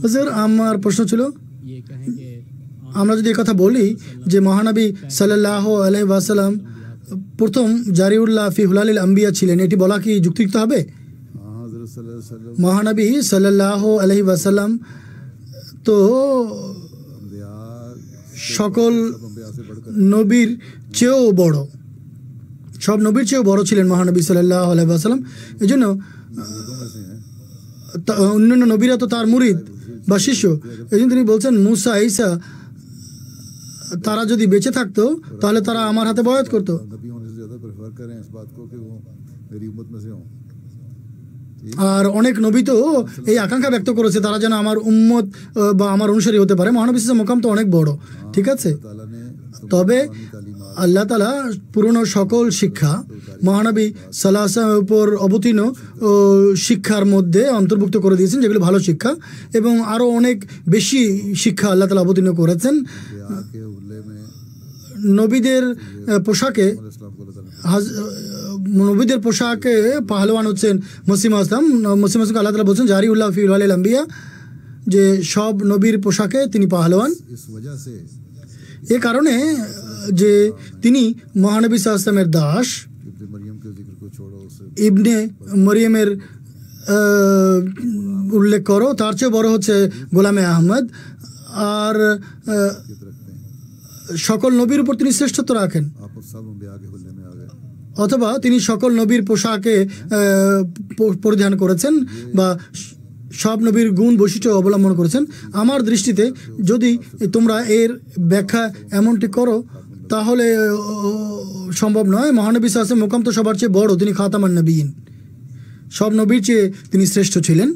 হুজুর, আমার প্রশ্ন ছিল, আমরা যদি কথা বলি যে মহানবী সাল্লাল্লাহু আলাইহি ওয়াসাল্লাম প্রথম জারিউল্লাহ ফি হুলালিল আম্বিয়া ছিলেন, এটি বলা কি যুক্তিযুক্ত হবে? মহানবী সাল্লাল্লাহু আলাইহি ওয়াসাল্লাম তো সকল নবীর চেয়েও বড়, সব নবীর চেয়েও বড় ছিলেন মহানবী সাল্লাল্লাহু আলাইহি ওয়াসাল্লাম। এই জন্য অন্যান্য নবীরা তো তার মুরিদ বা শিষ্য। এই জন্য তিনি বলছেন মুসা, ঈসা তারা যদি বেঁচে থাকতো তাহলে তারা আমার হাতে বয়াত করতো। আর অনেক নবী তো এই আকাঙ্ক্ষা ব্যক্ত করেছে তারা যেন আমার উম্মত বা আমার অনুসারী হতে পারে। মহানবী সাল্লাল্লাহু মোকাম তো অনেক বড়, ঠিক আছে। তবে আল্লাহ তাআলা পুরনো সকল শিক্ষা মহানবী সাল্লাল্লাহু আলাইহি ওয়াসাল্লামের উপর অবতীর্ণ শিক্ষার মধ্যে অন্তর্ভুক্ত করে দিয়েছেন, যেগুলো ভালো শিক্ষা, এবং আরও অনেক বেশি শিক্ষা আল্লাহ তাআলা অবতীর্ণ করেছেন। নবীদের পোশাকে পাহলওয়ান হচ্ছেন মসিমা আসলাম। মসিমা আসলামকে আল্লাহ তাআলা বলছেন জারিউল্লাহ ফি হুলালিল আম্বিয়া, যে সব নবীর পোশাকে তিনি পাহলওয়ান। এ কারণে যে তিনি মহানবী সাল্লাল্লাহু আলাইহি ওয়াসাল্লামের দাস, ইবনে মরিয়মের উল্লেখ করো, তার চেয়ে বড় হচ্ছে গোলামে আহমদ। আর সকল নবীর উপর তিনি শ্রেষ্ঠত্ব রাখেন, অথবা তিনি সকল নবীর পোশাকে পরিধান করেছেন বা সব নবীর গুণ বৈশিষ্ট্য অবলম্বন করেছেন। আমার দৃষ্টিতে যদি তোমরা এর ব্যাখ্যা এমনটি করো তাহলে সম্ভব নয়। মহানবী সাল্লাল্লাহু আলাইহি ওয়াসাল্লাম মোকাম তো সবার চেয়ে বড়, তিনি খাতামান নবীন, সব নবীর চেয়ে তিনি শ্রেষ্ঠ ছিলেন।